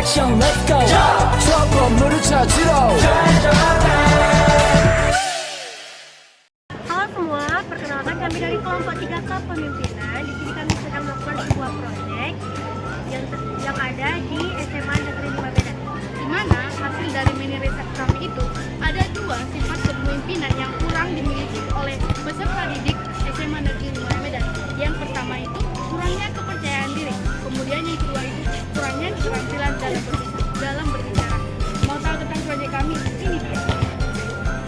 액션 let's go 저 건물을 찾으러 Halo semua, perkenalkan kami dari kelompok 3K Pemimpinan. Di sini kami sedang melakukan sebuah proyek yang ada di SMA Negeri 5 Medan. Di mana hasil dari mini riset kami itu ada dua sifat kepemimpinan yang kurang dimiliki oleh peserta didik SMA Negeri 5 Medan. Yang pertama itu kurangnya kepercayaan diri, kemudian yang kedua itu kurangnya keterampilan dalam berbicara. Mau tahu tentang proyek kami? Ini dia.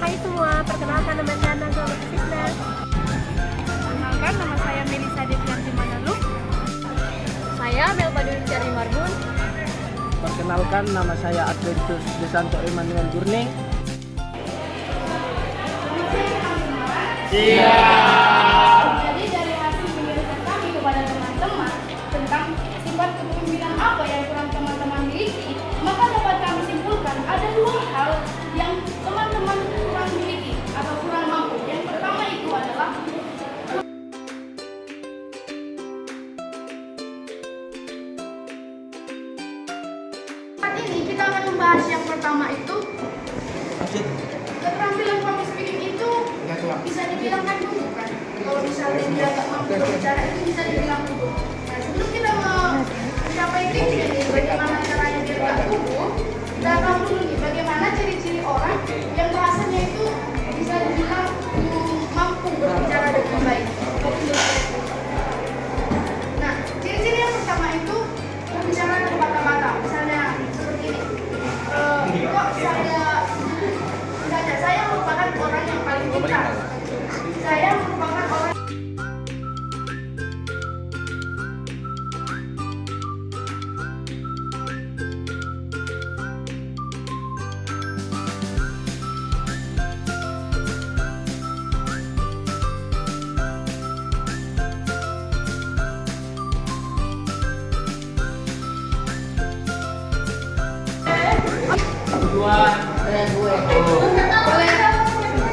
Hai semua, perkenalkan nama saya Nanda Lutfitna. Perkenalkan, nama saya Melisa Devianti Manaluk. Saya Melbadun Cari Marbun. Perkenalkan, nama saya Adventus Desanto Emmanuel Gurning. Jadi dari hasil penjelasan kami kepada teman-teman tentang sifat kepemimpinan apa yang kurang teman-teman miliki, maka dapat kami simpulkan ada dua hal yang teman-teman kurang miliki atau kurang mampu. Yang pertama itu adalah saat ini kita akan membahas yang pertama itu keterampilan public speaking itu bisa dibilang kan dulu kan. Kalau misalnya dia nggak mampu berbicara itu bisa dibilang dulu. Nah, sebelum kita mencapai tipsnya nih, bagaimana caranya biar nggak gugup, kita akan dulu nih bagaimana ciri-ciri orang yang bahasanya itu bisa dibilang mampu berbicara dengan baik. Nah, ciri-ciri yang pertama itu berbicara terbata-bata. Misalnya seperti ini. Saya merupakan orang yang paling pintar. Saya merupakan orang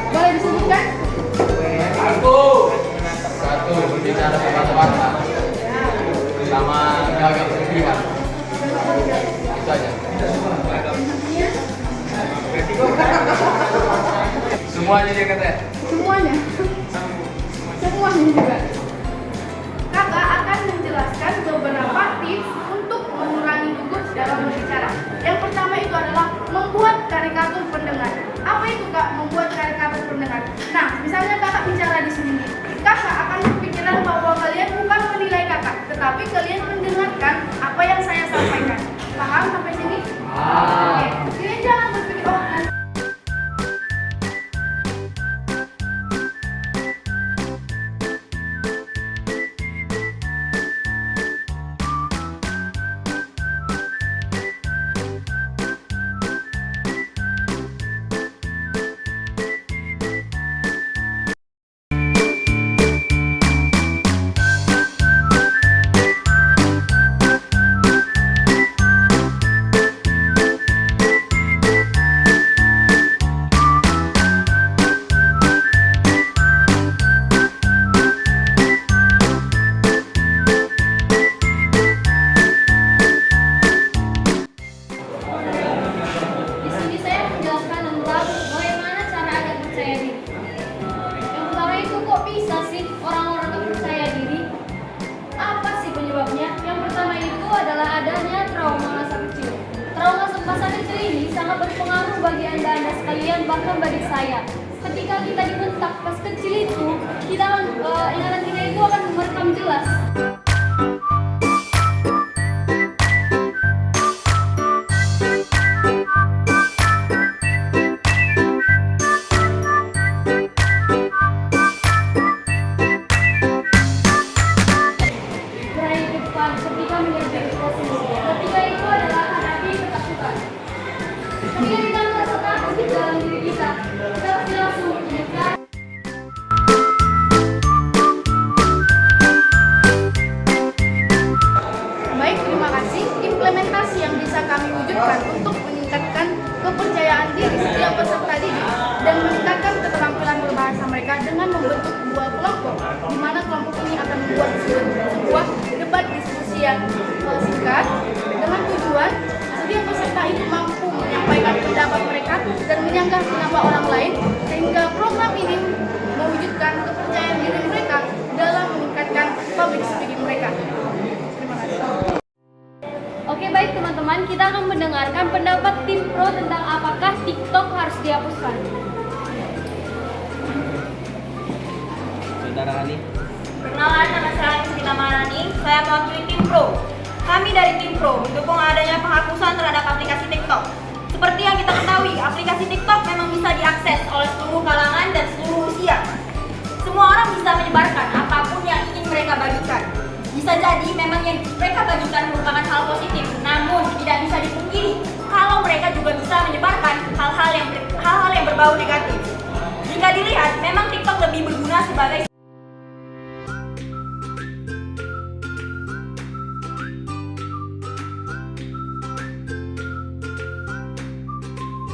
boleh disebutkan? Satu, berbicara tepat-tepat sama jaga kebersihan. Itu aja. Semuanya dia katanya. Semuanya juga. Kakak akan menjelaskan beberapa tips untuk mengurangi gugup dalam berbicara. Yang pertama itu adalah membuat karikatur pendengar. Apa itu Kak, membuat karikatur pendengar? Nah, misalnya Kakak bicara di sini, Kakak akan berpikiran bahwa kalian bukan menilai Kakak, tetapi kalian mendengarkan apa yang saya sampaikan. Paham sampai sini? Oke. Kalian jangan berpikir berpengaruh bagi anda sekalian, bahkan bagi saya. Ketika kita dibentak pas kecil itu, ingatan kita itu akan merekam jelas. Berani depan ketika menghadapi situasi. Ketika itu adalah hadapi ketakutan. Ketika kita merasa takut di dalam diri kita pasti langsung mendekat. kita akan mendengarkan pendapat tim pro tentang apakah TikTok harus dihapuskan. Saudara Rani. Perkenalan, nama saya Christina Marani. Saya mewakili tim pro. Kami dari tim pro mendukung adanya penghapusan terhadap aplikasi TikTok. Seperti yang kita ketahui, aplikasi TikTok memang bisa diakses oleh seluruh kalangan dan seluruh usia. Semua orang bisa menyebarkan apapun yang ingin mereka bagikan. Bisa jadi memang yang mereka bagikan merupakan hal positif, namun tidak bisa dipungkiri kalau mereka juga bisa menyebarkan hal-hal yang berbau negatif. Jika dilihat, memang TikTok lebih berguna sebagai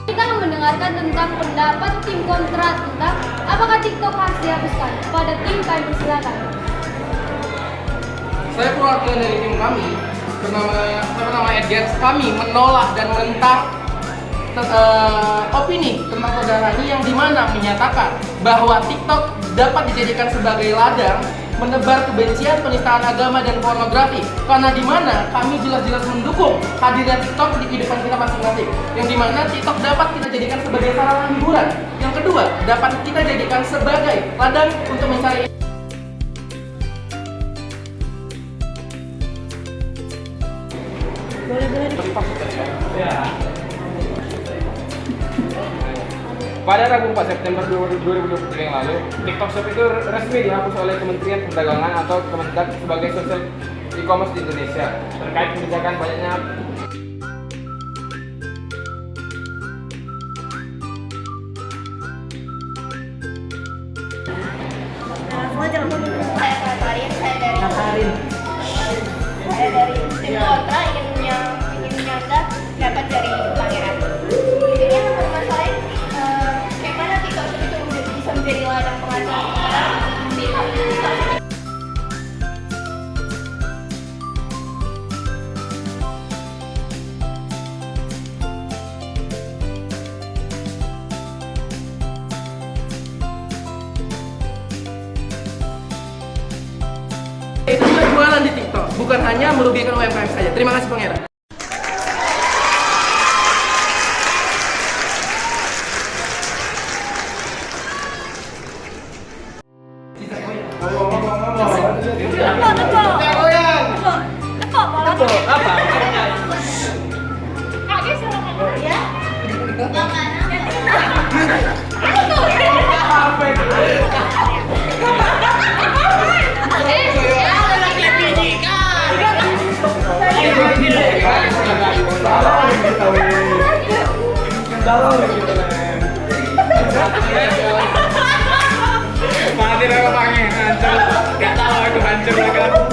Kita akan mendengarkan tentang pendapat tim kontra tentang apakah TikTok harus dihapuskan. Pada tim kami persilakan. Saya perwakilan dari tim kami bernama Edgar. Kami menolak dan menentang opini tentang saudara ini yang dimana menyatakan bahwa TikTok dapat dijadikan sebagai ladang menebar kebencian, penistaan agama dan pornografi. Karena dimana kami jelas-jelas mendukung hadirnya TikTok di kehidupan kita masing-masing. Yang dimana TikTok dapat kita jadikan sebagai sarana hiburan. Yang kedua, dapat kita jadikan sebagai ladang untuk mencari Pada Rabu 4 September 2023 yang lalu, TikTok Shop itu resmi dihapus oleh Kementerian Perdagangan atau Kemendak sebagai social e-commerce di Indonesia terkait kebijakan banyaknya saya Katarin, saya dari tim kontra ingin menyangka dapat dari pangeran. Ini yang bermasalahin bagaimana TikTok itu bisa menjadi ladang penghasilan. itu juga jualan di TikTok, bukan hanya merugikan UMKM saja. Terima kasih Pangeran. Mati rela pangeran, gak tahu aku hancur lagi.